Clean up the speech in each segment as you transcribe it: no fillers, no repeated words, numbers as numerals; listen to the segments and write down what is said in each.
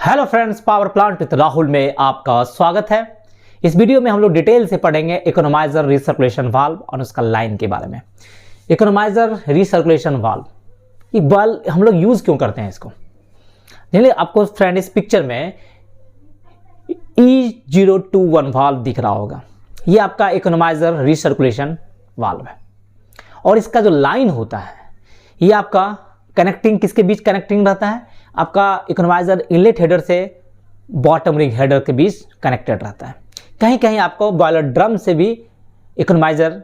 Hello friends, power plant with Rahul में आपका स्वागत है। इस वीडियो में हम लोग डिटेल से पढ़ेंगे इकोनोमाइजर रिसर्कुलेशन वाल्व और उसका लाइन के बारे में। इकोनोमाइजर रिसर्कुलेशन वाल्व, ये वाल्व हम लोग यूज क्यों करते हैं इसको? चलिए आपको फ्रेंड इस पिक्चर में E021 वाल्व दिख रहा होगा। ये आपका इकोनोमाइजर रिसर्कुलेशन वाल्व है और इसका जो लाइन होता है ये आपका कनेक्टिंग, किसके बीच कनेक्टिंग रहता है? आपका इकोनोमाइजर इनलेट हेडर से बॉटम रिंग हेडर के बीच कनेक्टेड रहता है। कहीं कहीं आपको बॉयलर ड्रम से भी इकोनोमाइजर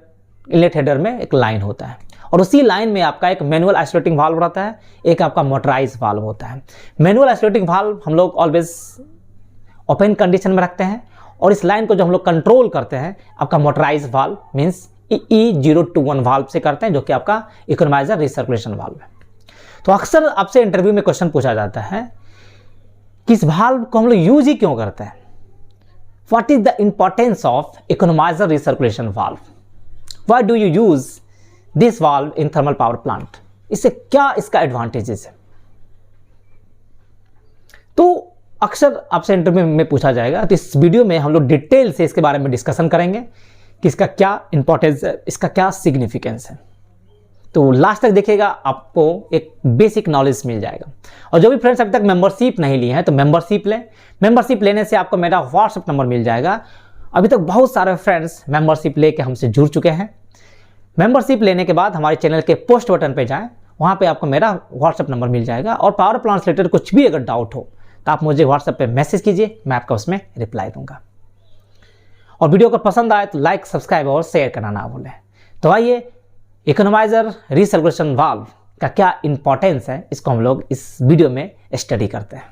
इनलेट हेडर में एक लाइन होता है और उसी लाइन में आपका एक मैनुअल आइसोलेटिंग वाल्व रहता है, एक आपका मोटराइज वाल्व होता है। मैनुअल आइसोलेटिंग वाल्व हम लोग ऑलवेज ओपन कंडीशन में रखते हैं और इस लाइन को जो हम लोग कंट्रोल करते हैं आपका motorise valve means E021 valve से करते हैं, जो कि आपका इकोनोमाइजर रिसर्कुलेशन वाल्व है। तो अक्सर आपसे इंटरव्यू में क्वेश्चन पूछा जाता है कि इस वाल्व को हम लोग यूज ही क्यों करते हैं? What is the importance of economiser recirculation valve? Why do you use this valve in thermal power plant? इससे क्या इसका एडवांटेजेस है? तो अक्सर आपसे इंटरव्यू में पूछा जाएगा, तो इस वीडियो में हम लोग डिटेल से इसके बारे में डिस्कशन करेंगे कि इसका क्या इंपॉर्टेंस है, इसका क्या सिग्निफिकेंस है। तो लास्ट तक देखिएगा, आपको एक बेसिक नॉलेज मिल जाएगा। और जो भी फ्रेंड्स अभी तक मेंबरशिप नहीं ली है तो मेंबरशिप लें। मेंबरशिप लेने से आपको मेरा व्हाट्सएप नंबर मिल जाएगा। अभी तक बहुत सारे फ्रेंड्स मेंबरशिप लेके हमसे जुड़ चुके हैं। मेंबरशिप लेने के बाद हमारे चैनल के पोस्ट बटन पे जाएं, वहाँ पे आपको मेरा व्हाट्सएप नंबर मिल जाएगा और पावर प्लांट से रिलेटेड कुछ भी अगर डाउट हो तो आप मुझे व्हाट्सएप पे मैसेज कीजिए, मैं आपका उसमें रिप्लाई दूंगा। और वीडियो को पसंद आए तो लाइक, सब्सक्राइब और शेयर करना ना भूलें। तो आइए, इकोनोमाइजर रिसर्कुलेशन वाल्व का क्या इंपॉर्टेंस है, इसको हम लोग इस वीडियो में स्टडी करते हैं।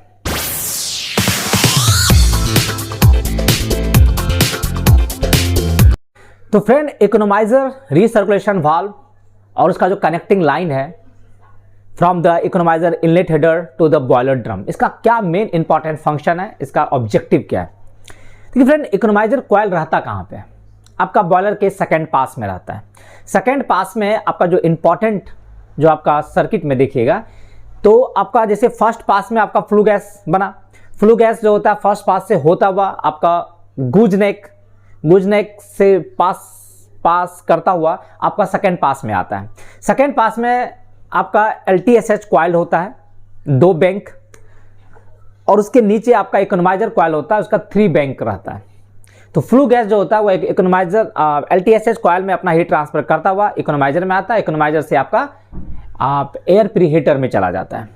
तो फ्रेंड, इकोनोमाइजर रिसर्कुलेशन वाल्व और उसका जो कनेक्टिंग लाइन है from the economiser inlet header to the boiler drum, इसका क्या मेन इंपॉर्टेंट फंक्शन है, इसका ऑब्जेक्टिव क्या है? देखिए फ्रेंड, इकोनोमाइजर कॉइल रहता कहाँ पे है? आपका बॉयलर के सेकंड पास में रहता है। सेकंड पास में आपका जो इंपॉर्टेंट जो आपका सर्किट में देखिएगा, तो आपका जैसे फर्स्ट पास में आपका फ्लू गैस बना, फ्लू गैस जो होता है फर्स्ट पास से होता हुआ आपका गुजनेक से पास करता हुआ आपका सेकंड पास में आता है। सेकंड पास में आपका LTSH कॉइल होता है, 2 बैंक, और उसके नीचे आपका इकोनोमाइजर कॉइल होता है, उसका 3 बैंक रहता है। तो फ्लू गैस जो होता है वो इकोनोमाइजर LTSH कॉइल में अपना हीट ट्रांसफर करता हुआ इकोनोमाइजर में आता है। इकोनोमाइजर से आपका एयर प्रीहीटर में चला जाता है।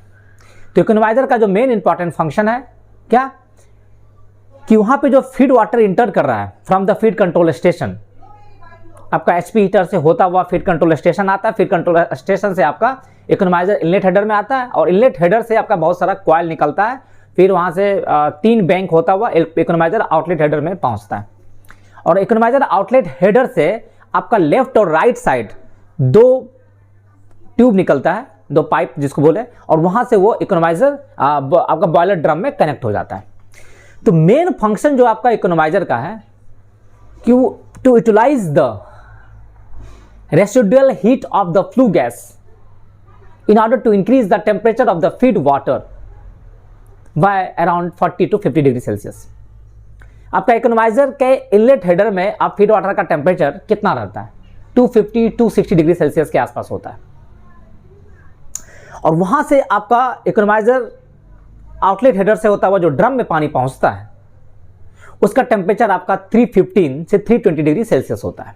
तो इकोनोमाइजर का जो मेन इंपॉर्टेंट फंक्शन है क्या, कि वहां पे जो फीड वाटर इंटर कर रहा है from the feed control station, आपका HP हीटर से होता हुआ फीड कंट्रोल स्टेशन आता है। फीड कंट्रोल स्टेशन से आपका इकोनोमाइजर इनलेट हेडर में आता है और इनलेट हेडर से आपका बहुत सारा कॉइल निकलता है, फिर वहां से 3 बैंक होता हुआ इकोनोमाइजर आउटलेट हेडर में पहुंचता है। और इकोनोमाइजर आउटलेट हेडर से आपका लेफ्ट और राइट साइड 2 ट्यूब निकलता है, 2 पाइप जिसको बोले, और वहां से वो इकोनोमाइजर आपका बॉयलर ड्रम में कनेक्ट हो जाता है। तो मेन फंक्शन जो आपका इकोनोमाइजर का है कि to utilise the residual heat of the flue gas in order to increase the temperature of the feed water by around 40 to 50 degree Celsius. आपका इकोनोमाइजर के इनलेट हेडर में आप फीड वाटर का टेम्परेचर कितना रहता है? 250 to 60 डिग्री सेल्सियस के आसपास होता है। और वहां से आपका इकोनोमाइजर आउटलेट हेडर से होता हुआ जो ड्रम में पानी पहुंचता है उसका टेम्परेचर आपका 315 से 320 डिग्री सेल्सियस होता है।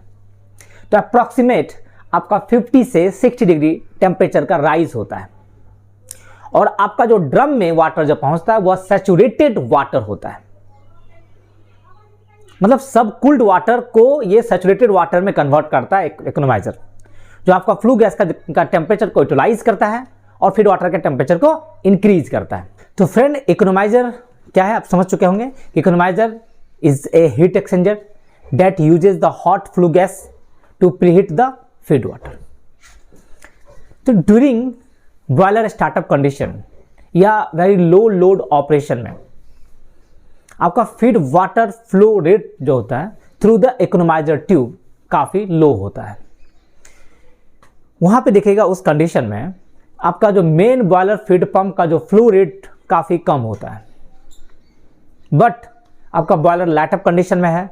तो अप्रॉक्सीमेट आपका 50 से 60 डिग्री टेम्परेचर का राइज होता है। और आपका जो ड्रम में वाटर जो पहुंचता है वह सैचुरेटेड वाटर होता है, मतलब सब कूल्ड वाटर को ये सैचुरेटेड वाटर में कन्वर्ट करता है इकोनोमाइजर, जो आपका फ्लू गैस का टेम्परेचर को यूटिलाइज करता है और फीड वाटर के टेम्परेचर को इंक्रीज करता है। तो फ्रेंड, इकोनोमाइजर क्या है आप समझ चुके होंगे। Economiser is a heat exchanger that uses the hot flue gas to preheat the feed water. तो ड्यूरिंग बॉयलर स्टार्टअप कंडीशन या वेरी लो लोड ऑपरेशन में आपका फीड वाटर फ्लो रेट जो होता है थ्रू द इकोनोमाइजर ट्यूब काफी लो होता है। वहां पे देखिएगा उस कंडीशन में आपका जो मेन बॉयलर फीड पंप का जो फ्लो रेट काफी कम होता है। बट आपका बॉयलर लाइट अप कंडीशन में है,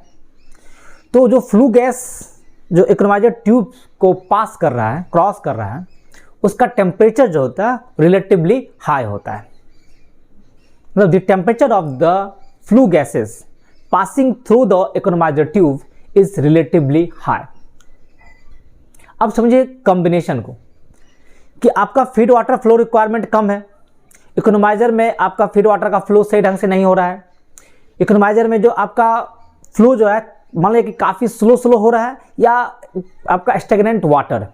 तो जो फ्लू गैस जो इकोनोमाइजर ट्यूब को पास कर रहा है, क्रॉस कर रहा है, उसका टेम्परेचर जो होता है रिलेटिवली हाई होता है। मतलब the temperature of the flue gases passing through the economiser tube is relatively high. अब समझिए कॉम्बिनेशन को कि आपका फीड वाटर फ्लो रिक्वायरमेंट कम है, इकोनोमाइजर में आपका फीड वाटर का फ्लो सही ढंग से नहीं हो रहा है, इकोनोमाइजर में जो आपका फ्लो जो है मान लीजिए कि काफ़ी स्लो हो रहा है, या आपका स्टेगनेंट वाटर,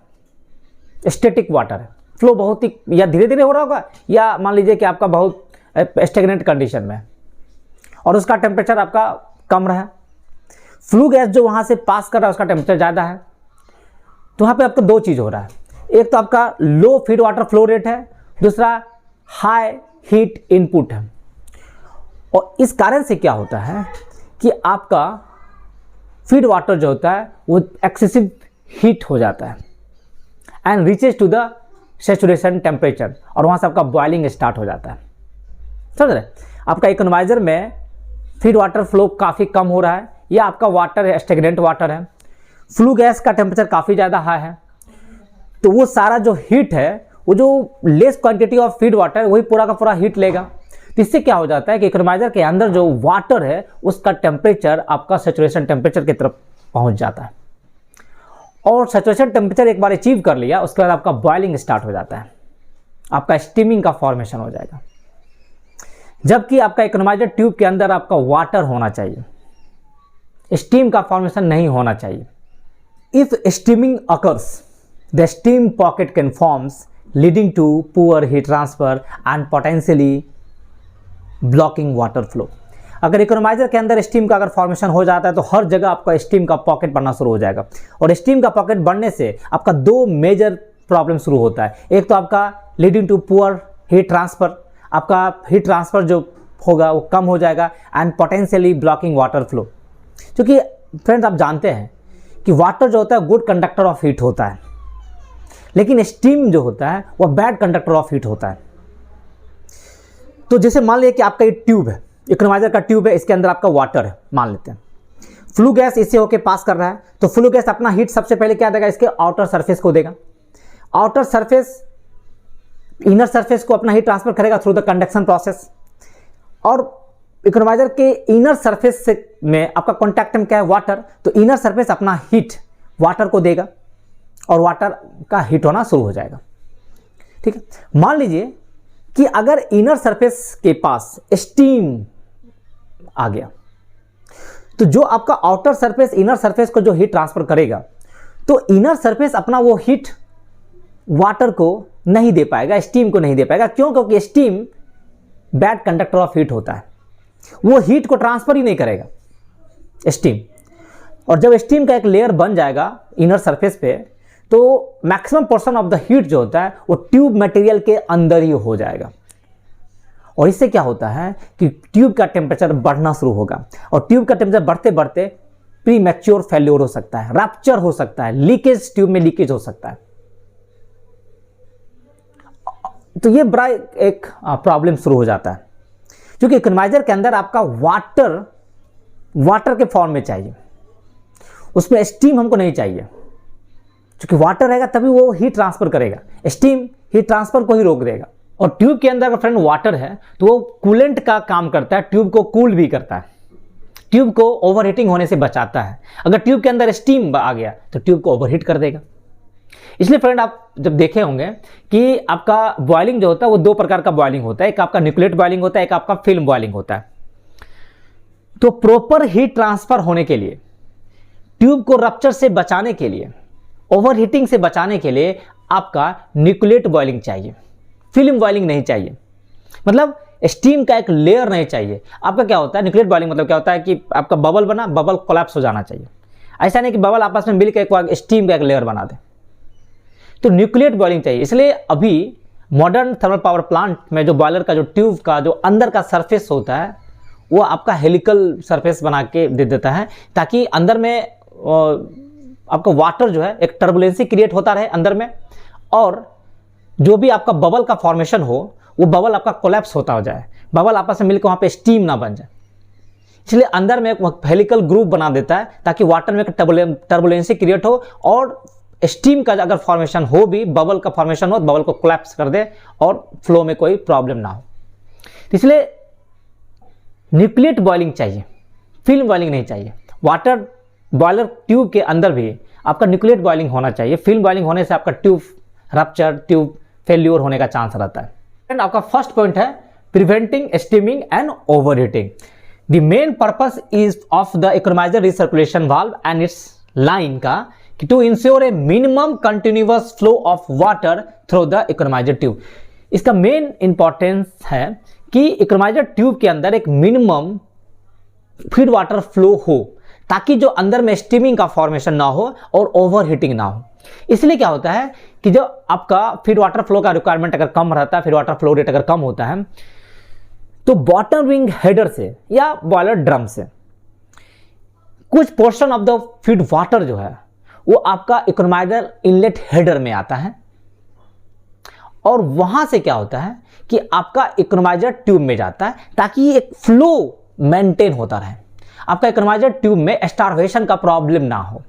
स्टैटिक वाटर है, फ्लो बहुत ही या धीरे धीरे हो रहा होगा, या मान लीजिए कि आपका बहुत स्टेगनेंट कंडीशन में और उसका टेम्परेचर आपका कम रहा है। फ्लू गैस जो वहाँ से पास कर रहा है उसका टेम्परेचर ज़्यादा है, तो वहाँ पे आपका दो चीज़ हो रहा है, एक तो आपका लो फीड वाटर फ्लो रेट है, दूसरा हाई हीट इनपुट है। और इस कारण से क्या होता है कि आपका फीड वाटर जो होता है वो एक्सेसिव हीट हो जाता है and reaches to the saturation temperature, और वहाँ से आपका बॉइलिंग स्टार्ट हो जाता है। समझ रहे? आपका इकोनोमाइजर में फीड वाटर फ्लो काफ़ी कम हो रहा है, या आपका वाटर स्टेगनेंट वाटर है, फ्लू गैस का टेम्परेचर काफ़ी ज़्यादा हाई है, तो वो सारा जो हीट है, वो जो less quantity of feed water वही पूरा का पूरा हीट लेगा। तो इससे क्या हो जाता है कि इकोनोमाइजर के अंदर जो वाटर है उसका टेम्परेचर आपका सैचुरेशन टेम्परेचर की तरफ पहुंच जाता है, और सैचुरेशन टेम्परेचर एक बार अचीव कर लिया उसके बाद आपका बॉइलिंग स्टार्ट हो जाता है, आपका स्टीमिंग का फॉर्मेशन हो जाएगा। जबकि आपका इकोनोमाइजर ट्यूब के अंदर आपका वाटर होना चाहिए, स्टीम का फॉर्मेशन नहीं होना चाहिए। If steaming occurs the steam pocket can forms leading to poor heat transfer and potentially blocking water flow. अगर इकोनोमाइजर के अंदर स्टीम का अगर फॉर्मेशन हो जाता है तो हर जगह आपका स्टीम का पॉकेट बनना शुरू हो जाएगा, और स्टीम का पॉकेट बनने से आपका दो मेजर प्रॉब्लम शुरू होता है। एक तो आपका leading to poor heat transfer, आपका हीट ट्रांसफर जो होगा वो कम हो जाएगा, and potentially blocking water flow. क्योंकि फ्रेंड्स आप जानते हैं कि वाटर जो होता है गुड कंडक्टर ऑफ हीट होता है, लेकिन स्टीम जो होता है वह बैड कंडक्टर ऑफ हीट होता है। तो जैसे मान लिया कि आपका ये ट्यूब है, इकोनोमाइजर का ट्यूब है, इसके अंदर आपका वाटर है मान लेते हैं, फ्लू गैस इससे होके पास कर रहा है, तो फ्लू गैस अपना हीट सबसे पहले क्या देगा, इसके आउटर सरफेस को देगा, आउटर सरफेस इनर सरफेस को अपना हीट ट्रांसफर करेगा थ्रू द कंडक्शन प्रोसेस, और इकोनोमाइजर के इनर सरफेस से में आपका कॉन्टैक्ट में क्या है, वाटर, तो इनर सरफेस अपना हीट वाटर को देगा और वाटर का हीट होना शुरू हो जाएगा। ठीक है, मान लीजिए कि अगर इनर सरफेस के पास स्टीम आ गया, तो जो आपका आउटर सरफेस इनर सरफेस को जो हीट ट्रांसफर करेगा, तो इनर सरफेस अपना वो हीट वाटर को नहीं दे पाएगा, स्टीम को नहीं दे पाएगा। क्यों? क्योंकि steam bad conductor of heat होता है, वो हीट को ट्रांसफर ही नहीं करेगा स्टीम। और जब स्टीम का एक लेयर बन जाएगा इनर सरफेस पे, तो maximum portion of the heat जो होता है वो ट्यूब मटेरियल के अंदर ही हो जाएगा, और इससे क्या होता है कि ट्यूब का टेम्परेचर बढ़ना शुरू होगा, और ट्यूब का टेम्परेचर बढ़ते बढ़ते प्री मैच्योर फेल्योर हो सकता है, रैप्चर हो सकता है, लीकेज, ट्यूब में लीकेज हो सकता है। तो ये बड़ा एक प्रॉब्लम शुरू हो जाता है, क्योंकि इकोनोमाइजर के अंदर आपका वाटर के फॉर्म में चाहिए, उसमें स्टीम हमको नहीं चाहिए, क्योंकि वाटर रहेगा तभी वो हीट ट्रांसफर करेगा, स्टीम हीट ट्रांसफर को ही रोक देगा। और ट्यूब के अंदर अगर फ्रेंड वाटर है तो वो कूलेंट का काम करता है, ट्यूब को कूल भी करता है, ट्यूब को ओवरहीटिंग होने से बचाता है। अगर ट्यूब के अंदर स्टीम आ गया तो ट्यूब को ओवरहीट कर देगा। इसलिए फ्रेंड आप जब देखे होंगे कि आपका बॉइलिंग जो होता है वो दो प्रकार का बॉइलिंग होता है, एक आपका न्यूक्लिएट बॉइलिंग होता है, एक आपका फिल्म बॉइलिंग होता है। तो प्रॉपर हीट ट्रांसफर होने के लिए, ट्यूब को रप्चर से बचाने के लिए, ओवरहीटिंग से बचाने के लिए आपका न्यूक्लिएट बॉइलिंग चाहिए, फिल्म बॉइलिंग नहीं चाहिए। मतलब स्टीम का एक लेयर नहीं चाहिए। आपका क्या होता है न्यूक्लिएट बॉइलिंग मतलब क्या होता है कि आपका बबल बना, बबल कोलैप्स हो जाना चाहिए, ऐसा नहीं कि बबल आपस में मिलकर एक स्टीम का एक लेयर बना दे। तो न्यूक्लिएट बॉइलिंग चाहिए। इसलिए अभी मॉडर्न थर्मल पावर प्लांट में जो बॉयलर का जो ट्यूब का जो अंदर का सरफेस होता है वो आपका हेलिकल सरफेस बना के दे देता है, ताकि अंदर में आपका वाटर जो है एक टर्बुलेंसी क्रिएट होता रहे अंदर में, और जो भी आपका बबल का फॉर्मेशन हो वो बबल आपका कोलैप्स होता हो जाए, बबल आपस में मिलकर वहाँ पे स्टीम ना बन जाए। इसलिए अंदर में एक हेलिकल ग्रुप बना देता है ताकि वाटर में टर्बुलेंसी क्रिएट हो और स्टीम का अगर फॉर्मेशन हो भी, बबल का फॉर्मेशन हो तो बबल को कोलैप्स कर दे और फ्लो में कोई प्रॉब्लम ना हो। इसलिए न्यूक्लिएट बॉइलिंग चाहिए, फिल्म बॉइलिंग नहीं चाहिए। वाटर बॉयलर ट्यूब के अंदर भी आपका न्यूक्लिएट बॉइलिंग होना चाहिए। फिल्म बॉइलिंग होने से आपका ट्यूब रप्चर, ट्यूब फेल्यूर होने का चांस रहता है। एंड आपका फर्स्ट पॉइंट है preventing steaming and overheating. The main purpose is of the economizer recirculation valve and its line का to ensure a minimum continuous flow of water through the economiser tube. इसका main importance है कि economiser tube के अंदर एक minimum feed water flow हो ताकि जो अंदर में स्टीमिंग का फॉर्मेशन ना हो और ओवरहीटिंग ना हो। इसलिए क्या होता है कि जो आपका फीड वाटर फ्लो का रिक्वायरमेंट अगर कम रहता है, फीड वाटर फ्लो रेट अगर कम होता है, तो बॉटम विंग हेडर से या बॉयलर ड्रम से कुछ portion of the feed water जो है वो आपका इकोनोमाइजर इनलेट हेडर में आता है और वहां से क्या होता है कि आपका इकोनोमाइजर ट्यूब में जाता है ताकि एक फ्लो मेंटेन होता रहे, आपका इकोनोमाइजर ट्यूब में स्टार्वेशन का प्रॉब्लम ना हो।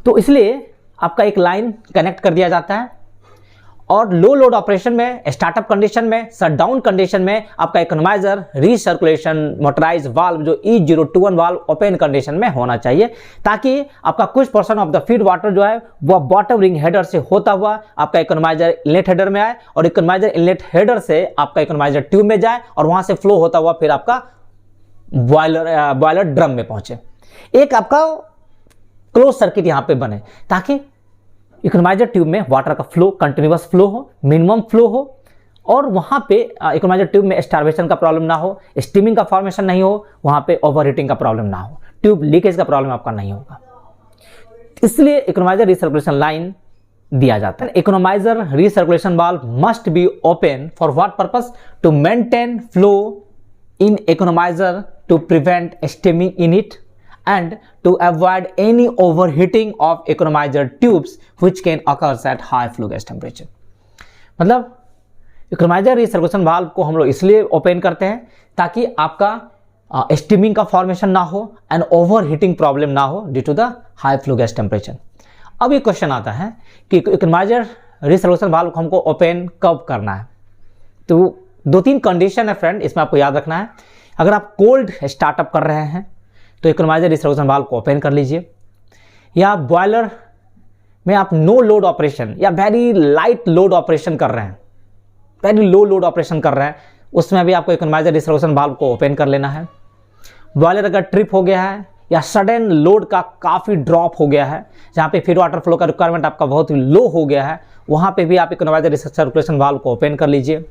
तो इसलिए आपका एक लाइन कनेक्ट कर दिया जाता है और लो लोड ऑपरेशन में, स्टार्टअप कंडीशन में, शटडाउन कंडीशन में आपका इकोनोमाइजर रीसर्कुलेशन मोटराइज वाल्व जो E021 वाल्व ओपन कंडीशन में होना चाहिए ताकि आपका कुछ portion of the feed water जो है वह बॉटम रिंग हेडर से होता हुआ आपका इकोनोमाइजर इनलेट हेडर में आए और इकोनोमाइजर इनलेट हेडर से आपका इकोनोमाइजर ट्यूब में जाए और वहां से फ्लो होता हुआ फिर आपका बॉयलर ड्रम में पहुंचे। एक आपका क्लोज सर्किट यहां पे बने ताकि इकोनोमाइजर ट्यूब में वाटर का फ्लो कंटिन्यूअस फ्लो हो, मिनिमम फ्लो हो और वहां पे इकोनोमाइजर ट्यूब में स्टार्वेशन का प्रॉब्लम ना हो, स्टीमिंग का फॉर्मेशन नहीं हो, वहां पे ओवरहीटिंग का प्रॉब्लम ना हो, ट्यूब लीकेज का प्रॉब्लम आपका नहीं होगा। इसलिए इकोनोमाइजर रिसर्कुलेशन लाइन दिया जाता है। Economiser recirculation valve must be open for what purpose? To maintain flow in economiser, to prevent steaming in it and to avoid any overheating of economizer tubes which can occur at high flue gas temperature। मतलब economiser recirculation valve को हम लोग इसलिए open करते हैं ताकि आपका steaming का फॉर्मेशन ना हो एंड ओवरहीटिंग प्रॉब्लम ना हो due to the high flue gas temperature. अब ये क्वेश्चन आता है कि इकोनोमाइजर रिसर्कुलेशन वाल्व को हमको ओपन कब करना है। तो दो तीन कंडीशन है फ्रेंड, इसमें आपको याद रखना है। अगर आप कोल्ड स्टार्टअप कर रहे हैं तो इकोनोमाइजर रिसर्कुलेशन वाल्व को ओपन कर लीजिए, या बॉयलर में आप नो लोड ऑपरेशन या वेरी लाइट लोड ऑपरेशन कर रहे हैं, वेरी लो लोड ऑपरेशन कर रहे हैं, उसमें भी आपको इकोनोमाइजर रिसर्कुलेशन वाल्व को ओपन कर लेना है। बॉयलर अगर ट्रिप हो गया है या सडन लोड का काफ़ी ड्रॉप हो गया है, जहाँ पे फीड वाटर फ्लो का रिक्वायरमेंट आपका बहुत ही लो हो गया है, वहाँ पे भी आप इकोनोमाइजर रिसर्कुलेशन वाल्व को ओपन कर लीजिए।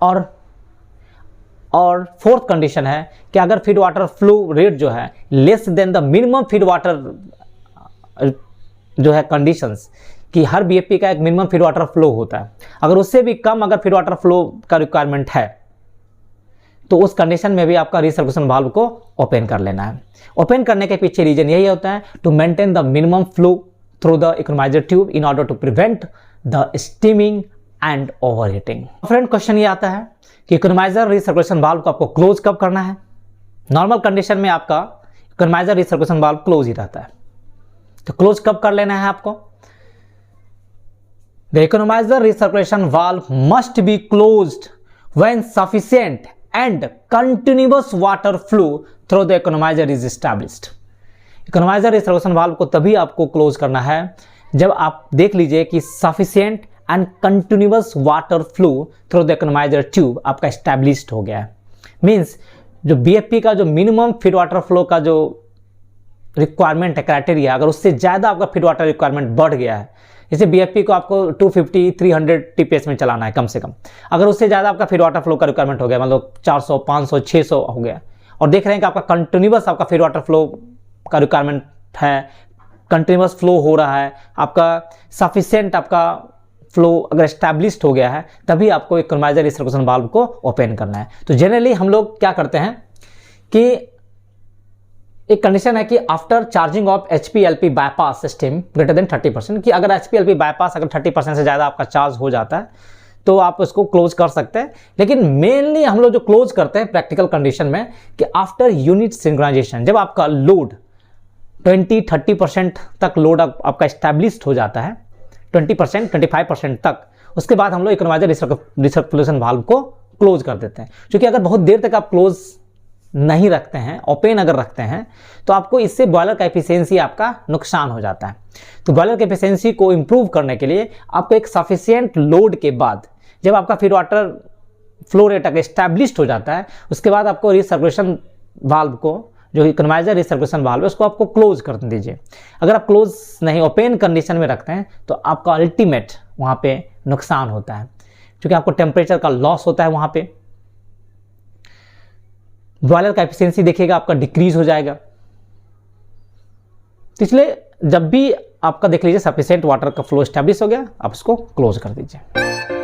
और फोर्थ कंडीशन है कि अगर फीड वाटर फ्लो रेट जो है less than the minimum feed water जो है कंडीशंस कि हर बीएफपी का एक मिनिमम फीड वाटर फ्लो होता है, अगर उससे भी कम अगर फीड वाटर फ्लो का रिक्वायरमेंट है तो उस कंडीशन में भी आपका रिसर्कुलेशन वाल्व को ओपन कर लेना है। ओपन करने के पीछे रीजन यही होता है to maintain the minimum flow through the economiser tube in order to prevent the steaming and overheating. Friend question ये आता है कि इकोनोमाइजर रिसर्कुलेशन वाल्व को आपको क्लोज कब करना है। नॉर्मल कंडीशन में आपका इकोनोमाइजर रिसर्कुलेशन वाल्व क्लोज ही रहता है, तो क्लोज कब कर लेना है आपको? The economizer recirculation valve must be closed when sufficient and continuous water flow through the economiser is established. Economiser recirculation valve को तभी आपको क्लोज करना है जब आप देख लीजिए कि sufficient and continuous water flow through the economiser tube आपका एस्टैब्लिश्ड हो गया है। मीन्स जो बीएफपी का जो मिनिमम फीड वाटर फ्लो का जो रिक्वायरमेंट है, क्राइटेरिया, अगर उससे ज़्यादा आपका फीड वाटर रिक्वायरमेंट बढ़ गया है, जैसे बीएफपी को आपको 250-300 टीपीएस में चलाना है कम से कम, अगर उससे ज़्यादा आपका फीड वाटर फ्लो का रिक्वायरमेंट हो गया, मतलब 400, 500, 600 हो गया, और देख रहे हैं कि आपका कंटिन्यूअस आपका फीड वाटर फ्लो का रिक्वायरमेंट है, कंटिन्यूअस फ्लो हो रहा है, आपका सफिशिएंट आपका फ्लो अगर एस्टैब्लिश्ड हो गया है, तभी आपको इकोनोमाइजर रिसर्कुलेशन वाल्व को ओपन करना है। तो जनरली हम लोग क्या करते हैं कि एक कंडीशन है कि after charging of HPLP bypass system greater than 30%, कि अगर HPLP बाईपास अगर 30% से ज़्यादा आपका चार्ज हो जाता है तो आप उसको क्लोज कर सकते हैं। लेकिन मेनली हम लोग जो क्लोज करते हैं प्रैक्टिकल कंडीशन में कि आफ्टर यूनिट सिंक्रोनाइजेशन, जब आपका लोड 20-30% तक लोड आपका एस्टैब्लिश्ड हो जाता है, 20% 25% तक, उसके बाद हम लोग इकोनोमाइजर रिसर्कुलेशन वाल्व को क्लोज कर देते हैं। क्योंकि अगर बहुत देर तक आप क्लोज नहीं रखते हैं, ओपन अगर रखते हैं, तो आपको इससे बॉयलर का एफिशिएंसी आपका नुकसान हो जाता है। तो बॉयलर की एफिशिएंसी को इंप्रूव करने के लिए आपको एक सफिशिएंट लोड के बाद, जब आपका फीड वाटर फ्लो रेट अगर एस्टैब्लिश्ड हो जाता है, उसके बाद आपको रिसर्कुलेशन वाल्व को, जो इकोनोमाइजर रिसर्कुलेशन वाल्व है, उसको आपको क्लोज कर दीजिए। अगर आप क्लोज नहीं, ओपन कंडीशन में रखते हैं, तो आपका अल्टीमेट वहाँ पे नुकसान होता है, क्योंकि आपको टेम्परेचर का लॉस होता है, वहाँ पे बॉयलर का एफिशिएंसी देखिएगा आपका डिक्रीज हो जाएगा। तो इसलिए जब भी आपका देख लीजिए सफिशिएंट वाटर का फ्लो एस्टैब्लिश हो गया, आप उसको क्लोज कर दीजिए।